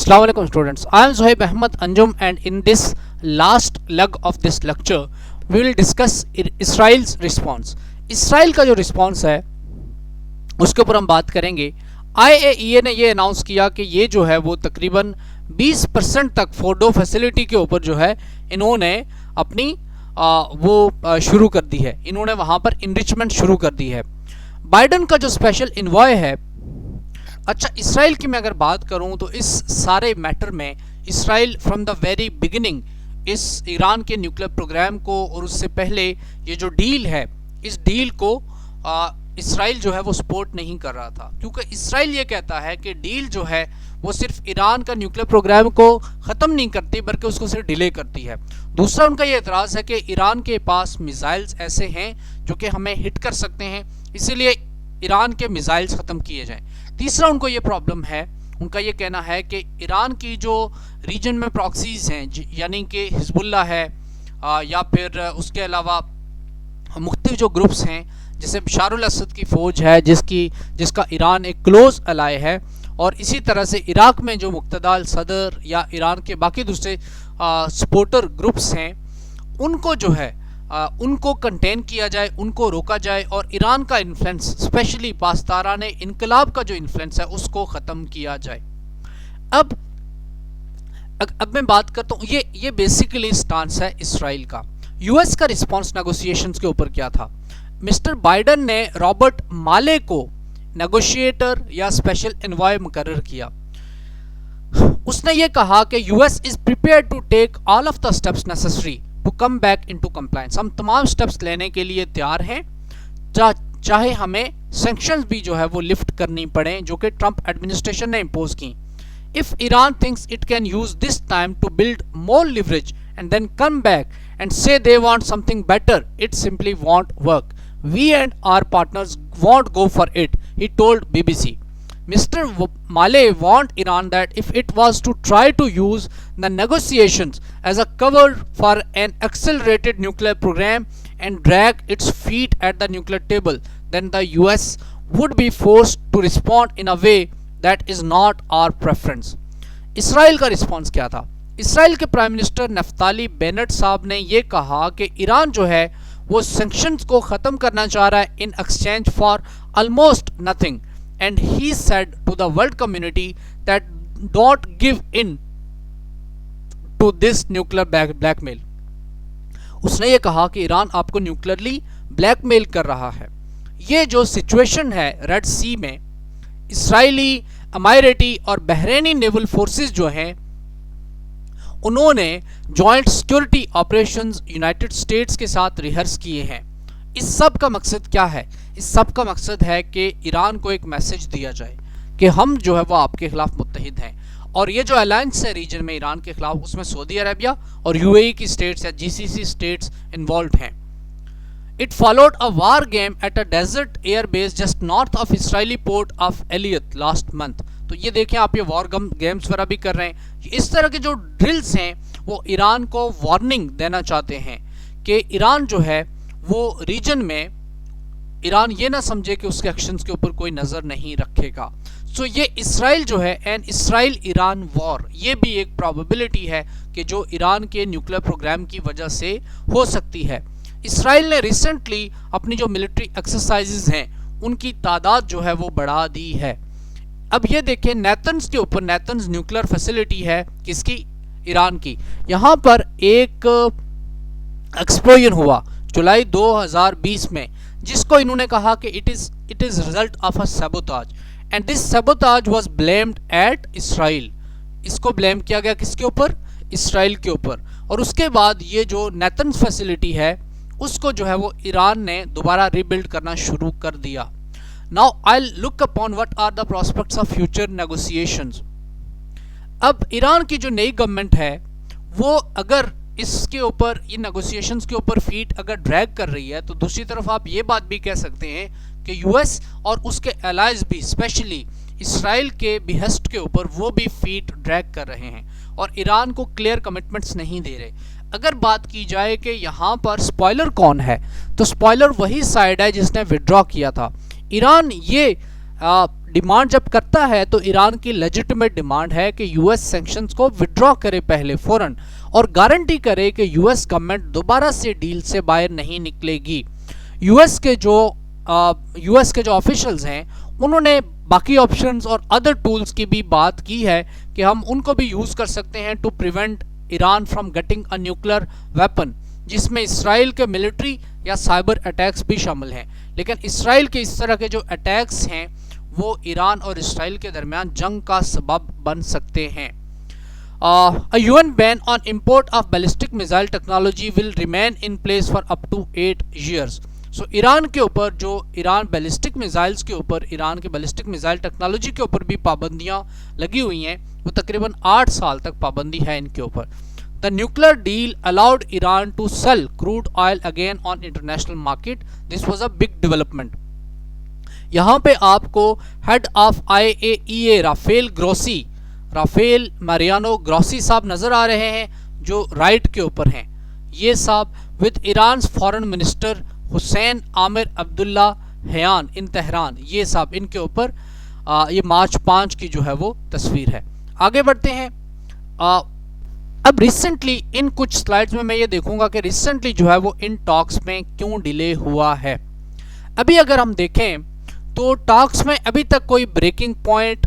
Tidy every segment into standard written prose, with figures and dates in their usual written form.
Assalamu alaikum students. I am Zohaib Ahmed Anjum and in this last leg of this lecture we will discuss Israel's response. Israel का जो response है उसके ऊपर हम बात करेंगे। IAEA ने ये अनाउंस किया कि ये जो है वो तकरीबन 20% तक फोर्डो फैसिलिटी के ऊपर जो है इन्होंने अपनी वो शुरू कर दी है, इन्होंने वहाँ पर इनरिचमेंट शुरू कर दी है। बाइडन का जो स्पेशल इन्वॉय है, अच्छा इसराइल की मैं अगर बात करूं तो इस सारे मैटर में Israel from the very beginning इस ईरान के न्यूक्लियर प्रोग्राम को और उससे पहले ये जो डील है इस डील को इसराइल जो है वो सपोर्ट नहीं कर रहा था, क्योंकि इसराइल ये कहता है कि डील जो है वो सिर्फ ईरान का न्यूक्लियर प्रोग्राम को ख़त्म नहीं करती बल्कि उसको सिर्फ डिले करती है। दूसरा उनका ये एतराज़ है कि ईरान के पास मिसाइल्स ऐसे हैं जो कि हमें हिट कर सकते हैं, इसीलिए ईरान के मिसाइल्स ख़त्म किए जाएं। तीसरा उनको ये प्रॉब्लम है, उनका ये कहना है कि ईरान की जो रीजन में प्रॉक्सीज़ हैं यानी कि हिजबुल्ला है या फिर उसके अलावा मुख्तलिफ जो ग्रुप्स हैं जैसे बशारुल असद की फ़ौज है जिसका ईरान एक क्लोज अलाय है, और इसी तरह से इराक में जो मुक्तदाल सदर या ईरान के बाकी दूसरे सपोर्टर ग्रुप्स हैं उनको जो है उनको कंटेन किया जाए, उनको रोका जाए और ईरान का इन्फ्लुएंस स्पेशली पास्ताराने इनकलाब का जो इन्फ्लुएंस है उसको ख़त्म किया जाए। अब मैं बात करता हूँ, ये बेसिकली स्टांस है इसराइल का। यूएस का रिस्पांस नेगोशिएशंस के ऊपर क्या था? मिस्टर बाइडन ने रॉबर्ट माले को नेगोशिएटर या स्पेशल एनवॉय मुकर्रर किया। उसने ये कहा कि US is prepare to take all of the steps necessary to come back into compliance. हम तमाम स्टेप्स लेने के लिए तैयार हैं, चाहे हमें सैंक्शंस भी जो है वो लिफ्ट करनी पड़े जो कि ट्रंप एडमिनिस्ट्रेशन ने इम्पोज की। If Iran thinks it can use this time to build more leverage and then come back and say they want something better, it simply won't work. We and our partners won't go for it, he told BBC. Mr. Male warned Iran that if it was to try to use the negotiations as a cover for an accelerated nuclear program and drag its feet at the nuclear table, then the US would be forced to respond in a way that is not our preference. Israel का response क्या था? Israel के prime minister Naftali Bennett साहब ने यह कहा कि Iran जो है वो सैंक्शंस को ख़त्म करना चाह रहा है in exchange for almost nothing, and he said to the world community that don't give in to this nuclear blackmail. उसने ये कहा कि ईरान आपको न्यूक्लियरली ब्लैकमेल कर रहा है। ये जो सिचुएशन है रेड सी में, इसराइली, अमायरेटी और बहरेनी नेवल फोर्सेस जो हैं उन्होंने joint security operations United states के साथ रिहर्स किए हैं। इस सब का मकसद क्या है? इस सब का मकसद है कि ईरान को एक मैसेज दिया जाए कि हम जो है वो आपके खिलाफ मुत्तहिद हैं, और ये जो अलायंस है रीजन में ईरान के खिलाफ उसमें सऊदी अरबिया और यूएई की स्टेट्स या जीसीसी स्टेट्स इन्वॉल्व हैं। It followed a war game at a desert air base just north of Israeli port of Eilat last month. तो ये देखें आप, ये वॉर गेम्स वगैरह भी कर रहे हैं। इस तरह के जो ड्रिल्स हैं वो ईरान को वार्निंग देना चाहते हैं कि ईरान जो है वो रीजन में ईरान ये ना समझे कि उसके एक्शंस के ऊपर कोई नज़र नहीं रखेगा। सो ये इसराइल जो है एंड इसराइल ईरान वॉर, ये भी एक प्रोबेबिलिटी है कि जो ईरान के न्यूक्लियर प्रोग्राम की वजह से हो सकती है। इसराइल ने रिसेंटली अपनी जो मिलिट्री एक्सरसाइजेज हैं उनकी तादाद जो है वो बढ़ा दी है। अब ये देखें नेतन्स के ऊपर, नेतन्स न्यूक्लियर फैसिलिटी है किसकी? ईरान की। यहाँ पर एक एक्सप्लोजन हुआ जुलाई 2020 में जिसको इन्होंने कहा कि it is result of a sabotage and this sabotage was blamed at Israel. इसको ब्लेम किया गया किसके ऊपर? इसराइल के ऊपर। और उसके बाद ये जो नेतन्स फैसिलिटी है उसको जो है वो ईरान ने दोबारा रिबिल्ड करना शुरू कर दिया। Now I'll look upon what are the prospects of future negotiations. अब ईरान की जो नई गवर्नमेंट है वो अगर इसके ऊपर, ये नेगोशिएशंस के ऊपर फीट अगर ड्रैग कर रही है, तो दूसरी तरफ आप ये बात भी कह सकते हैं कि यूएस और उसके एलाइज भी स्पेशली इसराइल के बिहेस्ट के ऊपर वो भी फीट ड्रैग कर रहे हैं और ईरान को क्लियर कमिटमेंट्स नहीं दे रहे। अगर बात की जाए कि यहाँ पर स्पॉइलर कौन है, तो स्पॉइलर वही साइड है जिसने विड्रॉ किया था। ईरान ये डिमांड जब करता है तो ईरान की लेजिटिमेट डिमांड है कि यूएस सैंक्शंस को विड्रॉ करे पहले फौरन, और गारंटी करे कि यूएस गवर्नमेंट दोबारा से डील से बाहर नहीं निकलेगी। यूएस के जो ऑफिशियल्स हैं उन्होंने बाकी ऑप्शंस और अदर टूल्स की भी बात की है कि हम उनको भी यूज कर सकते हैं to prevent Iran from getting a nuclear weapon, जिसमें इसराइल के मिलिट्री या साइबर अटैक्स भी शामिल हैं। लेकिन इसराइल के इस तरह के जो अटैक्स हैं वो ईरान और इसराइल के दरमियान जंग का सबब बन सकते हैं। A UN ban on import of ballistic missile technology will remain in place for up to 8 years. So Iran के ऊपर जो ईरान बैलिस्टिक मिसाइल्स के ऊपर, ईरान के बैलिस्टिक मिसाइल टेक्नोलॉजी के ऊपर भी पाबंदियां लगी हुई हैं, वो तकरीबन 8 साल तक पाबंदी है इनके ऊपर। The nuclear deal allowed Iran to sell crude oil again on international market. This was a big development. यहाँ पे आपको head of IAEA Rafael Mariano Grossi साहब नजर आ रहे हैं, जो राइट के ऊपर हैं। ये साहब with Iran foreign minister Hussain Aamir Abdullah Hayyan in Tehran, ये साहब इनके ऊपर ये मार्च 5 की जो है वो तस्वीर है। आगे बढ़ते हैं। अब रिसेंटली इन कुछ स्लाइड्स में मैं ये देखूंगा कि रिसेंटली जो है वो इन टॉक्स में क्यों डिले हुआ है। अभी अगर हम देखें तो टॉक्स में अभी तक कोई ब्रेकिंग पॉइंट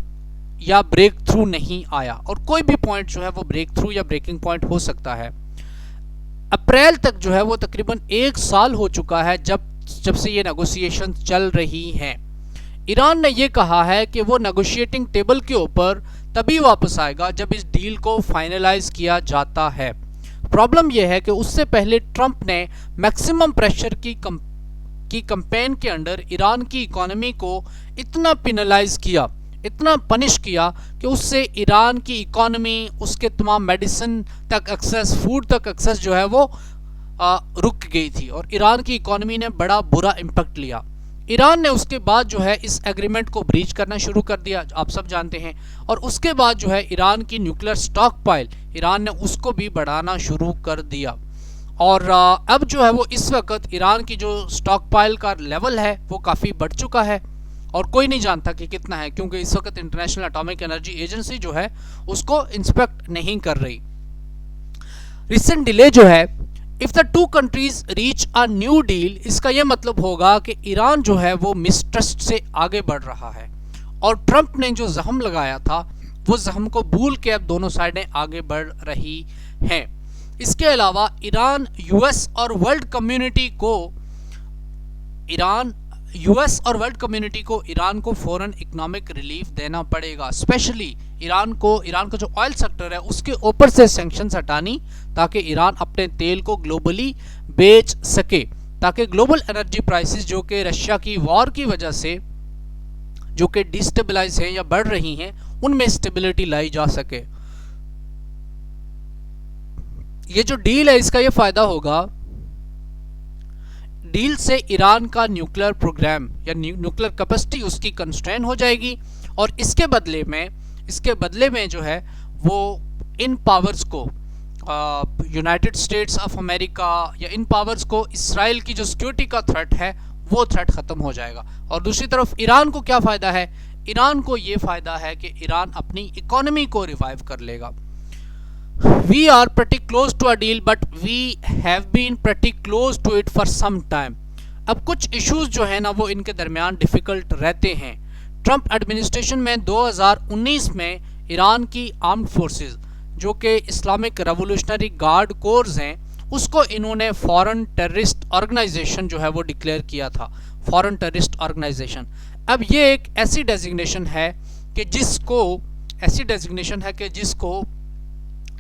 या ब्रेक थ्रू नहीं आया, और कोई भी पॉइंट जो है वो ब्रेक थ्रू या ब्रेकिंग पॉइंट हो सकता है। अप्रैल तक जो है वो तकरीबन 1 साल हो चुका है जब से ये नेगोशिएशन चल रही हैं। ईरान ने ये कहा है कि वो नेगोशिएटिंग टेबल के ऊपर तभी वापस आएगा जब इस डील को फाइनलाइज किया जाता है। प्रॉब्लम यह है कि उससे पहले ट्रंप ने मैक्सिमम प्रेशर की कैंपेन के अंडर ईरान की इकोनॉमी को इतना पिनलाइज किया, इतना पनिश किया कि उससे ईरान की इकोनॉमी, उसके तमाम मेडिसिन तक एक्सेस, फूड तक एक्सेस जो है वो रुक गई थी, और ईरान की इकोनॉमी ने बड़ा बुरा इम्पैक्ट लिया। ईरान ने उसके बाद जो है इस एग्रीमेंट को ब्रीच करना शुरू कर दिया, आप सब जानते हैं, और उसके बाद जो है ईरान की न्यूक्लियर स्टॉक पाइल ईरान ने उसको भी बढ़ाना शुरू कर दिया। और अब जो है वो इस वक्त ईरान की जो स्टॉक पाइल का लेवल है वो काफ़ी बढ़ चुका है, और कोई नहीं जानता कि कितना है, क्योंकि इस वक्त इंटरनेशनल एटॉमिक एनर्जी एजेंसी जो है उसको इंस्पेक्ट नहीं कर रही। रिसेंट डिले जो है, if the two countries reach a new deal, इसका यह मतलब होगा कि ईरान जो है वो मिसट्रस्ट से आगे बढ़ रहा है, और ट्रंप ने जो जहम लगाया था वो जहम को भूल के अब दोनों साइडें आगे बढ़ रही हैं। इसके अलावा ईरान यूएस और वर्ल्ड कम्युनिटी को ईरान को फौरन इकोनॉमिक रिलीफ देना पड़ेगा। स्पेशली ईरान का जो ऑयल सेक्टर है उसके ऊपर से सैंक्शंस हटानी, ताकि ईरान अपने तेल को ग्लोबली बेच सके, ताकि ग्लोबल एनर्जी प्राइसेस जो कि रशिया की वॉर की वजह से जो कि डिस्टेबलाइज हैं या बढ़ रही हैं, उनमें स्टेबिलिटी लाई जा सके। ये जो डील है इसका ये फायदा होगा, डील से ईरान का न्यूक्लियर प्रोग्राम या न्यूक्लियर कैपेसिटी उसकी कंस्ट्रेन हो जाएगी, और इसके बदले में जो है वो इन पावर्स को यूनाइटेड स्टेट्स ऑफ अमेरिका या इन पावर्स को इसराइल की जो सिक्योरिटी का थ्रेट है वो थ्रेट ख़त्म हो जाएगा। और दूसरी तरफ ईरान को क्या फ़ायदा है? ईरान को ये फ़ायदा है कि ईरान अपनी इकोनॉमी को रिवाइव कर लेगा। We are pretty close to a deal, but we have been pretty close to it for some time. अब कुछ इश्यूज जो है ना वो इनके दरमियान डिफ़िकल्ट रहते हैं। ट्रंप एडमिनिस्ट्रेशन में 2019 में ईरान की आर्म्ड फोर्सेस जो कि इस्लामिक रेवोल्यूशनरी गार्ड कोर्स हैं, उसको इन्होंने फॉरेन टेररिस्ट ऑर्गेनाइजेशन जो है वो डिक्लेयर किया था, फॉरेन टेररिस्ट ऑर्गेनाइजेशन। अब ये एक ऐसी डेजिग्नेशन है कि जिसको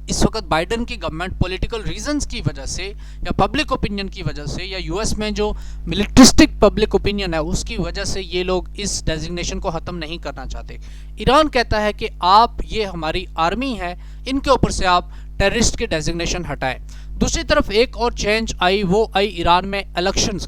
इस वक्त बाइडन की गवर्नमेंट पॉलिटिकल रीजंस की वजह से या पब्लिक ओपिनियन की वजह से या यूएस में जो मिलिट्रिस्टिक पब्लिक ओपिनियन है उसकी वजह से ये लोग इस डेजिग्नेशन को ख़त्म नहीं करना चाहते। ईरान कहता है कि आप, ये हमारी आर्मी है, इनके ऊपर से आप टेररिस्ट की डेजिग्नेशन हटाएं। दूसरी तरफ एक और चेंज आई, वो आई ईरान में इलेक्शंस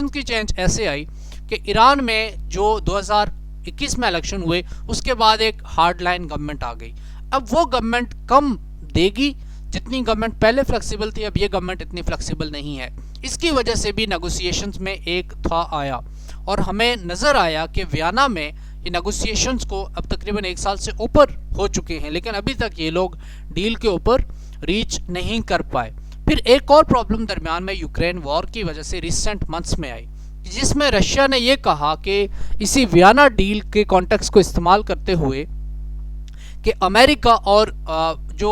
की चेंज ऐसे आई कि ईरान में जो 2021 में इलेक्शन हुए उसके बाद एक हार्ड लाइन गवर्नमेंट आ गई। अब वो गवर्नमेंट कम देगी, जितनी गवर्नमेंट पहले फ्लेक्सिबल थी अब ये गवर्नमेंट इतनी फ्लेक्सिबल नहीं है। इसकी वजह से भी नेगोशिएशंस में एक था आया, और हमें नज़र आया कि वियना में ये नेगोशिएशंस को अब तकरीबन 1 साल से ऊपर हो चुके हैं, लेकिन अभी तक ये लोग डील के ऊपर रीच नहीं कर पाए। फिर एक और प्रॉब्लम दरमियान में यूक्रेन वॉर की वजह से रिसेंट मंथ्स में आई, जिसमें रशिया ने ये कहा कि इसी वियना डील के कॉन्टेक्स्ट को इस्तेमाल करते हुए कि अमेरिका और जो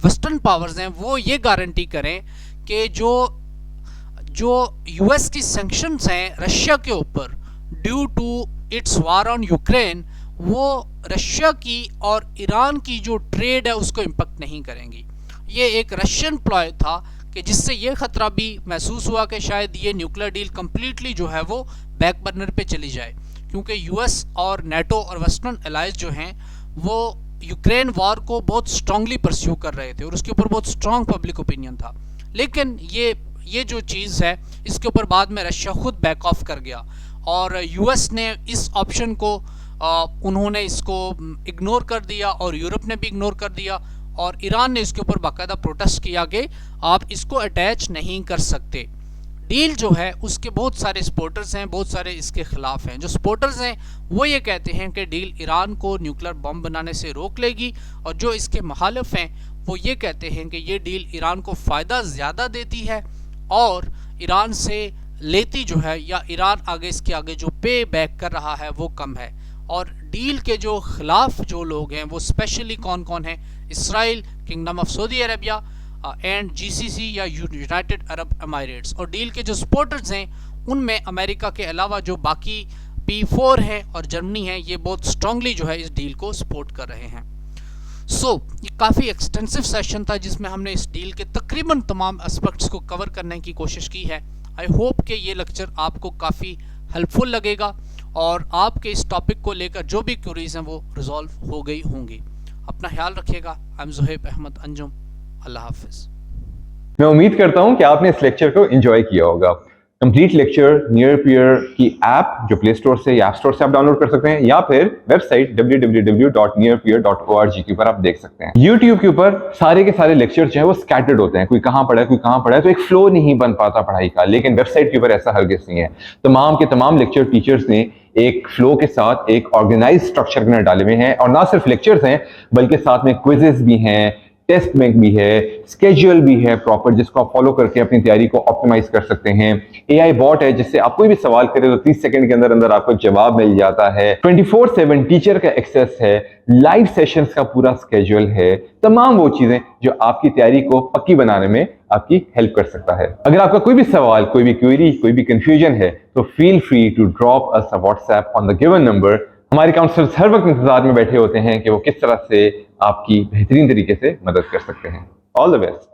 वेस्टर्न पावर्स हैं वो ये गारंटी करें कि जो यूएस की सैंक्शंस हैं रशिया के ऊपर due to its war on Ukraine, वो रशिया की और ईरान की जो ट्रेड है उसको इम्पेक्ट नहीं करेंगी। ये एक रशियन प्लॉय था कि जिससे ये ख़तरा भी महसूस हुआ कि शायद ये न्यूक्लियर डील कम्प्लीटली जो है वो बैक बर्नर पे चली जाए, क्योंकि यूएस और नेटो और वेस्टर्न एलाइज जो हैं वो यूक्रेन वॉर को बहुत स्ट्रांगली परस्यू कर रहे थे और उसके ऊपर बहुत स्ट्रांग पब्लिक ओपिनियन था। लेकिन ये जो चीज़ है इसके ऊपर बाद में रशिया खुद बैक ऑफ कर गया और यूएस ने इस ऑप्शन को उन्होंने इसको इग्नोर कर दिया और यूरोप ने भी इग्नोर कर दिया और ईरान ने इसके ऊपर बाकायदा प्रोटेस्ट किया कि आप इसको अटैच नहीं कर सकते। डील जो है उसके बहुत सारे सपोर्टर्स हैं, बहुत सारे इसके ख़िलाफ़ हैं। जो सपोर्टर्स हैं वो ये कहते हैं कि डील ईरान को न्यूक्लियर बम बनाने से रोक लेगी और जो इसके मुखालिफ हैं वो ये कहते हैं कि ये डील ईरान को फ़ायदा ज़्यादा देती है और ईरान से लेती जो है या ईरान आगे इसके आगे जो पे बैक कर रहा है वो कम है। और डील के जो ख़िलाफ़ जो लोग हैं वो स्पेशली कौन कौन हैं? Israel, kingdom of Saudi Arabia and GCC या यूनाइटेड अरब एमिरेट्स। और डील के जो सपोर्टर्स हैं उनमें अमेरिका के अलावा जो बाकी P4 है और जर्मनी है, ये बहुत स्ट्रांगली जो है इस डील को सपोर्ट कर रहे हैं। ये काफ़ी एक्सटेंसिव सेशन था जिसमें हमने इस डील के तकरीबन तमाम एस्पेक्ट्स को कवर करने की कोशिश की है। आई होप कि ये लेक्चर आपको काफ़ी हेल्पफुल लगेगा और आपके इस टॉपिक को लेकर जो भी क्वेरीज हैं वो रिजॉल्व हो गई होंगी। अपना ख्याल रखिएगा। I am Zuhaib Ahmed Anjum. अल्लाह हाफिज़। मैं उम्मीद करता हूं कि आपने इस लेक्चर को एंजॉय किया होगा। कंप्लीट लेक्चर नियर पियर की ऐप जो प्ले स्टोर से या ऐप स्टोर से आप डाउनलोड कर सकते हैं या फिर वेबसाइट www.nearpeer.org के ऊपर आप देख सकते हैं। YouTube के ऊपर सारे के सारे लेक्चर जो है वो स्कैटर्ड होते हैं, कोई कहाँ पढ़ा है कोई कहाँ पढ़ा है, तो एक फ्लो नहीं बन पाता पढ़ाई का। लेकिन वेबसाइट के ऊपर ऐसा हरगिज़ नहीं है। तमाम के तमाम लेक्चर टीचर्स ने एक फ्लो के साथ एक ऑर्गेनाइज स्ट्रक्चर के अंदर डाले हुए हैं और ना सिर्फ लेक्चर्स हैं बल्कि साथ में क्विजेस भी हैं, टेस्ट बैंक भी है, स्केड्यूल भी है प्रॉपर, जिसको आप फॉलो करके अपनी तैयारी को ऑप्टिमाइज कर सकते हैं। AI बॉट है जिससे आप कोई भी सवाल करें तो 30 सेकंड के अंदर अंदर आपको जवाब मिल जाता है। 24/7 टीचर का एक्सेस है, लाइव सेशंस का पूरा स्केड्यूल है, तमाम वो चीजें जो आपकी तैयारी को पक्की बनाने में आपकी हेल्प कर सकता है। अगर आपका कोई भी सवाल, कोई भी क्वेरी, कोई भी कंफ्यूजन है तो feel free to drop us a WhatsApp on the given number. हमारे काउंसलर्स हर वक्त इंतजार में बैठे होते हैं कि वो किस तरह से आपकी बेहतरीन तरीके से मदद कर सकते हैं। All the best.